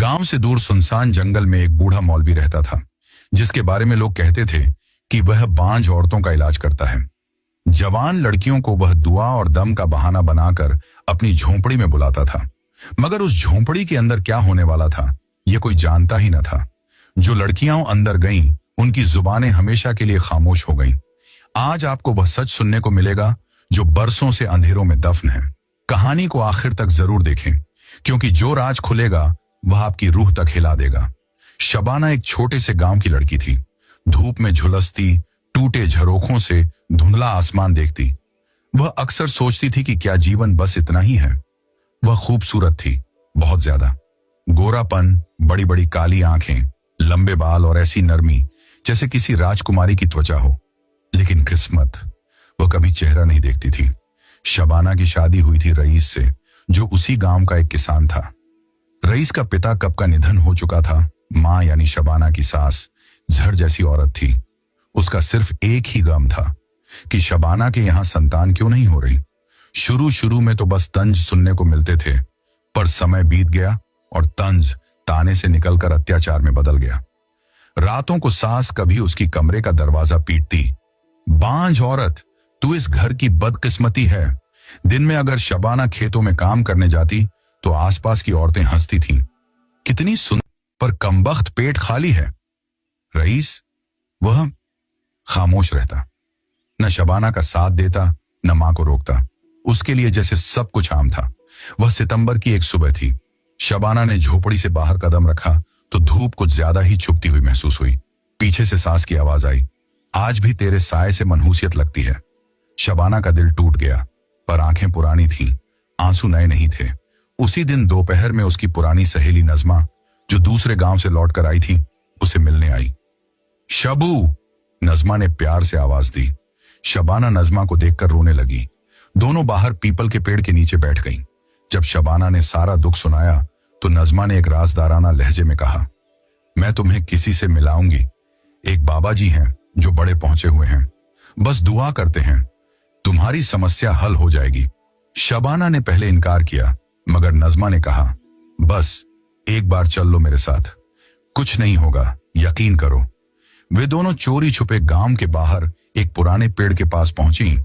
गांव से दूर सुनसान जंगल में एक बूढ़ा मौलवी रहता था, जिसके बारे में लोग कहते थे कि वह बांझ औरतों का इलाज करता है। जवान लड़कियों को वह दुआ और दम का बहाना बनाकर अपनी झोंपड़ी में बुलाता था, मगर उस झोंपड़ी के अंदर क्या होने वाला था यह कोई जानता ही न था। जो लड़कियां अंदर गईं, उनकी जुबानें हमेशा के लिए खामोश हो गईं। आज आपको वह सच सुनने को मिलेगा जो बरसों से अंधेरों में दफन है। कहानी को आखिर तक जरूर देखें, क्योंकि जो राज खुलेगा वह आपकी रूह तक हिला देगा। शबाना एक छोटे से गांव की लड़की थी। धूप में झुलसती टूटे झरोखों से धुंधला आसमान देखती वह अक्सर सोचती थी कि क्या जीवन बस इतना ही है। वह खूबसूरत थी, बहुत ज्यादा। गोरापन, बड़ी बड़ी काली आंखें, लंबे बाल और ऐसी नरमी जैसे किसी राजकुमारी की त्वचा हो। लेकिन किस्मत, वह कभी चेहरा नहीं देखती थी। शबाना की शादी हुई थी रईस से, जो उसी गांव का एक किसान था। रईस का पिता कब का निधन हो चुका था। मां यानी शबाना की सास जहर जैसी औरत थी। उसका सिर्फ एक ही गम था कि शबाना के यहां संतान क्यों नहीं हो रही। शुरू शुरू में तो बस तंज सुनने को मिलते थे, पर समय बीत गया और तंज ताने से निकलकर अत्याचार में बदल गया। रातों को सास कभी उसकी कमरे का दरवाजा पीटती, बांझ औरत, तू इस घर की बदकिस्मती है। दिन में अगर शबाना खेतों में काम करने जाती तो आसपास की औरतें हंसती थीं, कितनी सुंदर, पर कमबख्त पेट खाली है। रईस, वह खामोश रहता, न शबाना का साथ देता न मां को रोकता। उसके लिए जैसे सब कुछ आम था। वह सितंबर की एक सुबह थी। शबाना ने झोपड़ी से बाहर कदम रखा तो धूप कुछ ज्यादा ही छुपती हुई महसूस हुई। पीछे से सास की आवाज आई, आज भी तेरे साए से मनहूसियत लगती है। शबाना का दिल टूट गया, पर आंखें पुरानी थीं, आंसू नए नहीं थे। उसी दिन दोपहर में उसकी पुरानी सहेली नजमा, जो दूसरे गांव से लौट कर आई थी, उसे मिलने आई। शबू, नजमा ने प्यार से आवाज दी। शबाना नजमा को देखकर रोने लगी। दोनों बाहर पीपल के पेड़ के नीचे बैठ गईं। जब शबाना ने सारा दुख सुनाया तो नजमा ने एक राजदाराना लहजे में कहा, मैं तुम्हें किसी से मिलाऊंगी। एक बाबा जी हैं जो बड़े पहुंचे हुए हैं, बस दुआ करते हैं, तुम्हारी समस्या हल हो जाएगी। शबाना ने पहले इनकार किया, मगर नजमा ने कहा, बस एक बार चल लो मेरे साथ, कुछ नहीं होगा, यकीन करो। वे दोनों चोरी छुपे गांव के बाहर एक पुराने पेड़ के पास पहुंची,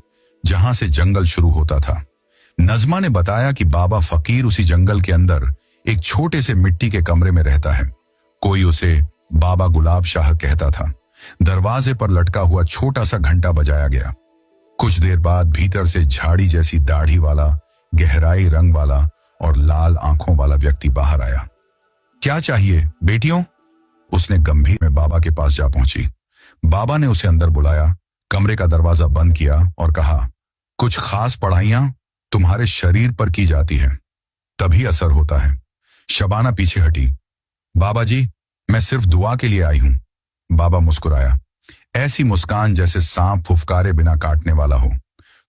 जहां से जंगल शुरू होता था। नजमा ने बताया कि बाबा फकीर उसी जंगल के अंदर एक छोटे से मिट्टी के कमरे में रहता है। कोई उसे बाबा गुलाब शाह कहता था। दरवाजे पर लटका हुआ छोटा सा घंटा बजाया गया। कुछ देर बाद भीतर से झाड़ी जैसी दाढ़ी वाला, गहराई रंग वाला और लाल आंखों वाला व्यक्ति बाहर आया। क्या चाहिए बेटियों? उसने गंभीर में बाबा के पास जा पहुंची। बाबा ने उसे अंदर बुलाया, कमरे का दरवाजा बंद किया और कहा, कुछ खास पढ़ाइयां तुम्हारे शरीर पर की जाती हैं, तभी असर होता है। शबाना पीछे हटी। बाबा जी, मैं सिर्फ दुआ के लिए आई हूं। बाबा मुस्कुराया, ऐसी मुस्कान जैसे सांप फुफकारे बिना काटने वाला हो।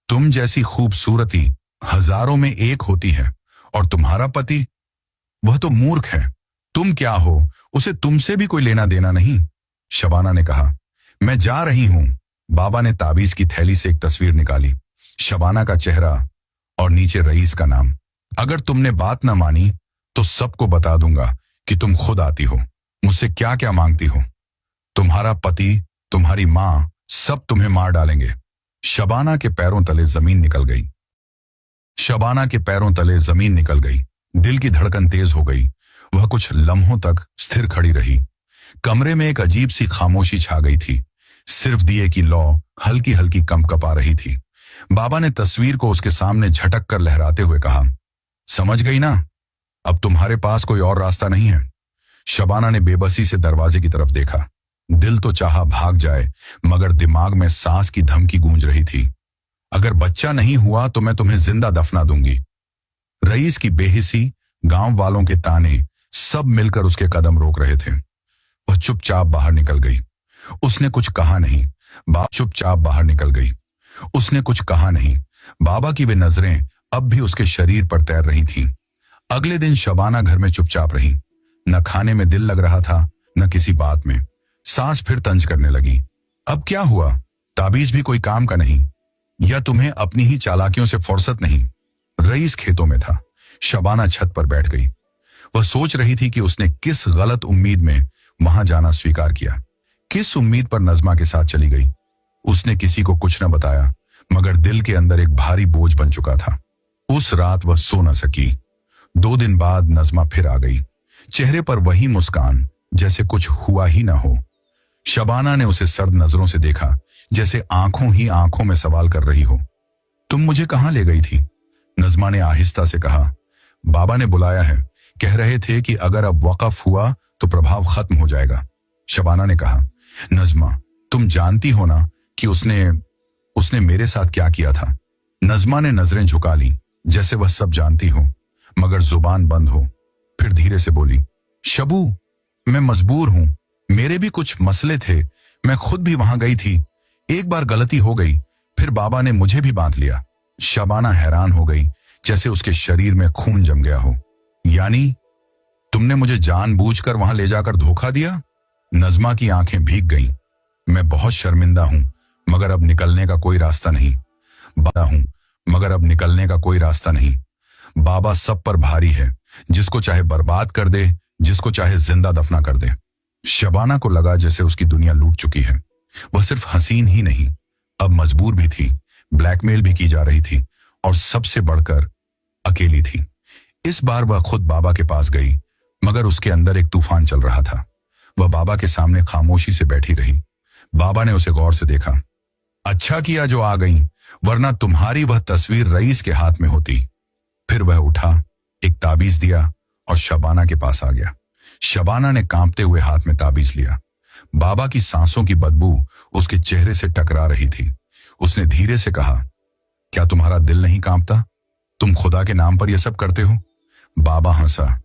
तुम जैसी खूबसूरती हजारों में एक होती है, और तुम्हारा पति, वह तो मूर्ख है। तुम क्या हो, उसे तुमसे भी कोई लेना देना नहीं। शबाना ने कहा, मैं जा रही हूं। बाबा ने ताबीज की थैली से एक तस्वीर निकाली, शबाना का चेहरा और नीचे रईस का नाम। अगर तुमने बात ना मानी तो सबको बता दूंगा कि तुम खुद आती हो, मुझसे क्या क्या मांगती हो। तुम्हारा पति, तुम्हारी मां, सब तुम्हें मार डालेंगे। शबाना के पैरों तले जमीन निकल गई। शबाना के पैरों तले जमीन निकल गई। दिल की धड़कन तेज हो गई। वह कुछ लम्हों तक स्थिर खड़ी रही। कमरे में एक अजीब सी खामोशी छा गई थी। सिर्फ दिए की लौ हल्की हल्की कंपकपा रही थी। बाबा ने तस्वीर को उसके सामने झटक कर लहराते हुए कहा, समझ गई ना? अब तुम्हारे पास कोई और रास्ता नहीं है। शबाना ने बेबसी से दरवाजे की तरफ देखा। दिल तो चाहा भाग जाए, मगर दिमाग में सांस की धमकी गूंज रही थी। अगर बच्चा नहीं हुआ तो मैं तुम्हें जिंदा दफना दूंगी। रईस की बेहिसी, गांव वालों के ताने, सब मिलकर उसके कदम रोक रहे थे। वह चुपचाप बाहर निकल गई। उसने कुछ कहा नहीं। चुपचाप बाहर निकल गई। उसने कुछ कहा नहीं। बाबा की वे नजरें अब भी उसके शरीर पर तैर रही थीं। अगले दिन शबाना घर में चुपचाप रही। न खाने में दिल लग रहा था, न किसी बात में। सास फिर तंज करने लगी, अब क्या हुआ? ताबीज भी कोई काम का नहीं, या तुम्हें अपनी ही चालाकियों से फुर्सत नहीं? रईस खेतों में था। शबाना छत पर बैठ गई। वह सोच रही थी कि उसने किस गलत उम्मीद में वहां जाना स्वीकार किया, किस उम्मीद पर नज़मा के साथ चली गई। उसने किसी को कुछ न बताया, मगर दिल के अंदर एक भारी बोझ बन चुका था। उस रात वह सो न सकी। 2 दिन बाद नज़मा फिर आ गई, चेहरे पर वही मुस्कान, जैसे कुछ हुआ ही ना हो। शबाना ने उसे सर्द नजरों से देखा, जैसे आंखों ही आंखों में सवाल कर रही हो। तुम मुझे कहां ले गई थी? नज़मा ने आहिस्ता से कहा। बाबा ने बुलाया है, कह रहे थे कि अगर अब वक़्फ हुआ तो प्रभाव खत्म हो जाएगा। शबाना ने कहा। नज़मा, तुम जानती हो ना कि उसने मेरे साथ क्या किया था? नज़मा ने नजरें झुका ली, जैसे वह सब जानती हो, मगर जुबान बंद हो। फिर धीरे से बोली, शबू, मैं मजबूर हूं, मेरे भी कुछ मसले थे, मैं खुद भी वहां गई थी। एक बार गलती हो गई, फिर बाबा ने मुझे भी बांध लिया। शबाना हैरान हो गई, जैसे उसके शरीर में खून जम गया हो। यानी तुमने मुझे जानबूझकर वहां ले जाकर धोखा दिया? नज़मा की आंखें भीग गईं। मैं बहुत शर्मिंदा हूं, मगर अब निकलने का कोई रास्ता नहीं। बाबा सब पर भारी है, जिसको चाहे बर्बाद कर दे, जिसको चाहे जिंदा दफना कर दे। शबाना को लगा जैसे उसकी दुनिया लूट चुकी है। वह सिर्फ हसीन ही नहीं, अब मजबूर भी थी, ब्लैकमेल भी की जा रही थी, और सबसे बढ़कर अकेली थी। इस बार वह खुद बाबा के पास गई, मगर उसके अंदर एक तूफान चल रहा था। वह बाबा के सामने खामोशी से बैठी रही। बाबा ने उसे गौर से देखा। अच्छा किया जो आ गई, वरना तुम्हारी वह तस्वीर रईस के हाथ में होती। फिर वह उठा, एक ताबीज दिया और शबाना के पास आ गया। शबाना ने कांपते हुए हाथ में ताबीज लिया। बाबा की सांसों की बदबू उसके चेहरे से टकरा रही थी। उसने धीरे से कहा, क्या तुम्हारा दिल नहीं कांपता? तुम खुदा के नाम पर यह सब करते हो? बाबा हंसा।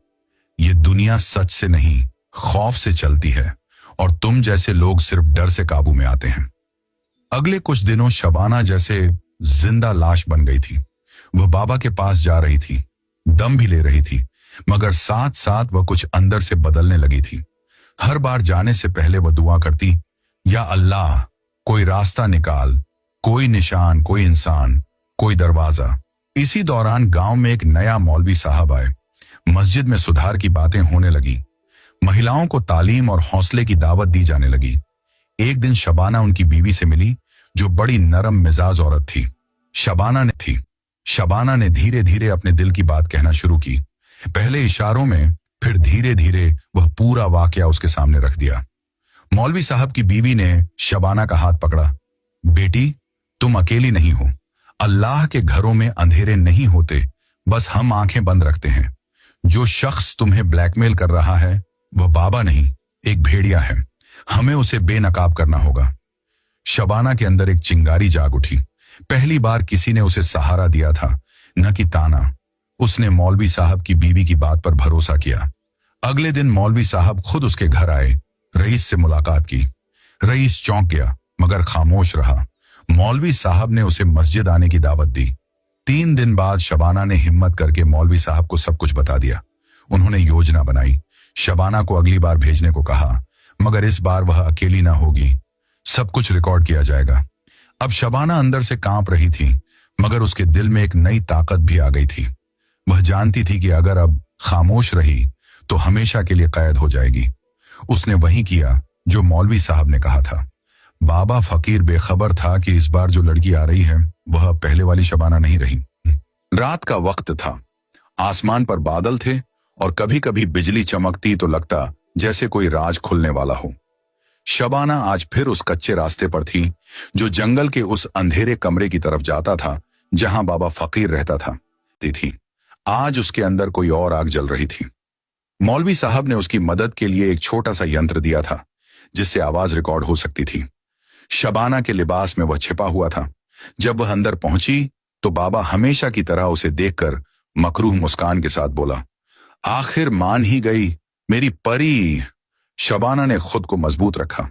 ये दुनिया सच से नहीं, खौफ से चलती है, और तुम जैसे लोग सिर्फ डर से काबू में आते हैं। अगले कुछ दिनों शबाना जैसे जिंदा लाश बन गई थी। वह बाबा के पास जा रही थी, दम भी ले रही थी, मगर साथ साथ वह कुछ अंदर से बदलने लगी थी। हर बार जाने से पहले वह दुआ करती, या अल्लाह, कोई रास्ता निकाल, कोई निशान, कोई इंसान, कोई दरवाजा। इसी दौरान गांव में एक नया मौलवी साहब आए। मस्जिद में सुधार की बातें होने लगी। महिलाओं को तालीम और हौसले की दावत दी जाने लगी। एक दिन शबाना उनकी बीवी से मिली, जो बड़ी नरम मिजाज औरत थी। शबाना ने धीरे धीरे अपने दिल की बात कहना शुरू की। पहले इशारों में, फिर धीरे धीरे वह पूरा वाकया उसके सामने रख दिया। मौलवी साहब की बीवी ने शबाना का हाथ पकड़ा। बेटी, तुम अकेली नहीं हो। अल्लाह के घरों में अंधेरे नहीं होते, बस हम आंखें बंद रखते हैं। जो शख्स तुम्हें ब्लैकमेल कर रहा है, वह बाबा नहीं, एक भेड़िया है। हमें उसे बेनकाब करना होगा। शबाना के अंदर एक चिंगारी जाग उठी। पहली बार किसी ने उसे सहारा दिया था, न कि ताना। उसने मौलवी साहब की बीवी की बात पर भरोसा किया। अगले दिन मौलवी साहब खुद उसके घर आए, रईस से मुलाकात की। रईस चौंक गया, मगर खामोश रहा। मौलवी साहब ने उसे मस्जिद आने की दावत दी। 3 दिन बाद शबाना ने हिम्मत करके मौलवी साहब को सब कुछ बता दिया। उन्होंने योजना बनाई, शबाना को अगली बार भेजने को कहा, मगर इस बार वह अकेली ना होगी। सब कुछ रिकॉर्ड किया जाएगा। अब शबाना अंदर से कांप रही थी, मगर उसके दिल में एक नई ताकत भी आ गई थी। वह जानती थी कि अगर अब खामोश रही तो हमेशा के लिए कैद हो जाएगी। उसने वही किया जो मौलवी साहब ने कहा था। बाबा फकीर बेखबर था कि इस बार जो लड़की आ रही है वह पहले वाली शबाना नहीं रही। रात का वक्त था, आसमान पर बादल थे और कभी कभी बिजली चमकती तो लगता जैसे कोई राज खुलने वाला हो। शबाना आज फिर उस कच्चे रास्ते पर थी जो जंगल के उस अंधेरे कमरे की तरफ जाता था जहां बाबा फकीर रहता था। आज उसके अंदर कोई और आग जल रही थी। मौलवी साहब ने उसकी मदद के लिए एक छोटा सा यंत्र दिया था जिससे आवाज रिकॉर्ड हो सकती थी। शबाना के लिबास में वह छिपा हुआ था। जब वह अंदर पहुंची तो बाबा हमेशा की तरह उसे देखकर मकरूह मुस्कान के साथ बोला, आखिर मान ही गई मेरी परी। शबाना ने खुद को मजबूत रखा,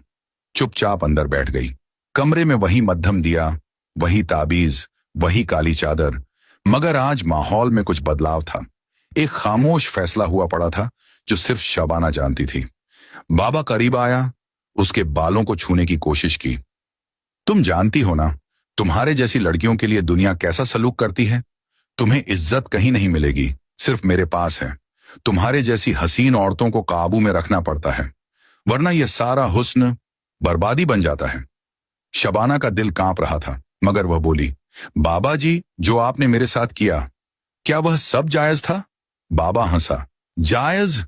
चुपचाप अंदर बैठ गई। कमरे में वही मध्यम दिया, वही ताबीज, वही काली चादर, मगर आज माहौल में कुछ बदलाव था। एक खामोश फैसला हुआ पड़ा था जो सिर्फ शबाना जानती थी। बाबा करीब आया, उसके बालों को छूने की कोशिश की। तुम जानती हो ना, तुम्हारे जैसी लड़कियों के लिए दुनिया कैसा सलूक करती है। तुम्हें इज्जत कहीं नहीं मिलेगी, सिर्फ मेरे पास है। तुम्हारे जैसी हसीन औरतों को काबू में रखना पड़ता है, वरना यह सारा हुस्न बर्बादी बन जाता है। शबाना का दिल कांप रहा था, मगर वह बोली, बाबा जी, जो आपने मेरे साथ किया, क्या वह सब जायज था? बाबा हंसा। जायज?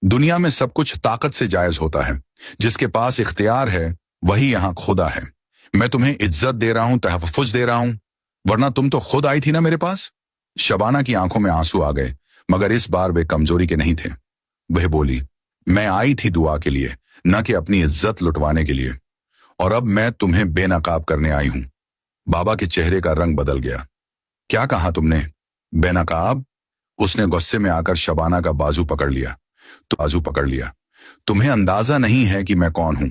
दुनिया में सब कुछ ताकत से जायज होता है। जिसके पास इख्तियार है वही यहां खुदा है। मैं तुम्हें इज्जत दे रहा हूं, तहफ्फुज दे रहा हूं, वरना तुम तो खुद आई थी ना मेरे पास। शबाना की आंखों में आंसू आ गए, मगर इस बार वे कमजोरी के नहीं थे। वह बोली, मैं आई थी दुआ के लिए, न कि अपनी इज्जत लुटवाने के लिए, और अब मैं तुम्हें बेनकाब करने आई हूं। बाबा के चेहरे का रंग बदल गया। क्या कहा तुमने? बेनकाब? उसने गुस्से में आकर शबाना का बाजू पकड़ लिया। तो बाजू पकड़ लिया। तुम्हें अंदाजा नहीं है कि मैं कौन हूं।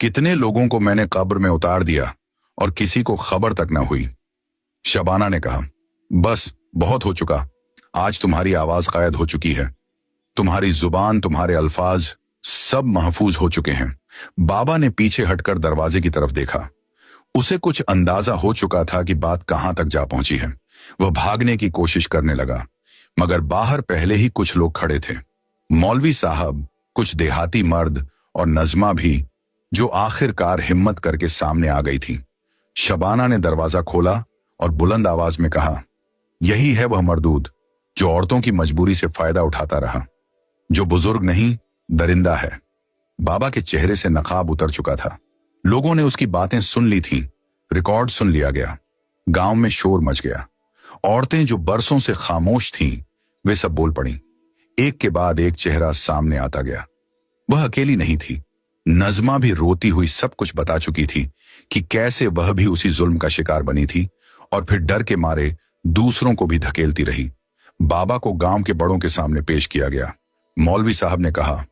कितने लोगों को मैंने कब्र में उतार दिया और किसी को खबर तक न हुई। शबाना ने कहा, बस बहुत हो चुका। आज तुम्हारी आवाज कैद हो चुकी है। तुम्हारी जुबान, तुम्हारे अल्फाज सब महफूज हो चुके हैं। बाबा ने पीछे हटकर दरवाजे की तरफ देखा। उसे कुछ अंदाजा हो चुका था कि बात कहां तक जा पहुंची है। वह भागने की कोशिश करने लगा, मगर बाहर पहले ही कुछ लोग खड़े थे। मौलवी साहब, कुछ देहाती मर्द और नजमा भी, जो आखिरकार हिम्मत करके सामने आ गई थी। शबाना ने दरवाजा खोला और बुलंद आवाज में कहा, यही है वह मरदूद जो औरतों की मजबूरी से फायदा उठाता रहा, जो बुजुर्ग नहीं, दरिंदा है। बाबा के चेहरे से नकाब उतर चुका था। लोगों ने उसकी बातें सुन ली थीं, रिकॉर्ड सुन लिया गया। गांव में शोर मच गया। औरतें जो बरसों से खामोश थीं, वे सब बोल पड़ी। एक के बाद एक चेहरा सामने आता गया। वह अकेली नहीं थी। नजमा भी रोती हुई सब कुछ बता चुकी थी कि कैसे वह भी उसी जुल्म का शिकार बनी थी और फिर डर के मारे दूसरों को भी धकेलती रही। बाबा को गांव के बड़ों के सामने पेश किया गया। मौलवी साहब ने कहा,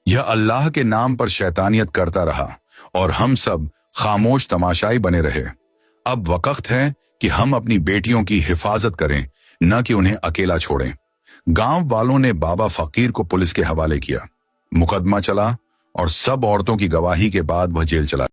यह अल्लाह के नाम पर शैतानियत करता रहा और हम सब खामोश तमाशाई बने रहे। अब वक्त है कि हम अपनी बेटियों की हिफाजत करें, न कि उन्हें अकेला छोड़ें। गांव वालों ने बाबा फकीर को पुलिस के हवाले किया। मुकदमा चला और सब औरतों की गवाही के बाद वह जेल चला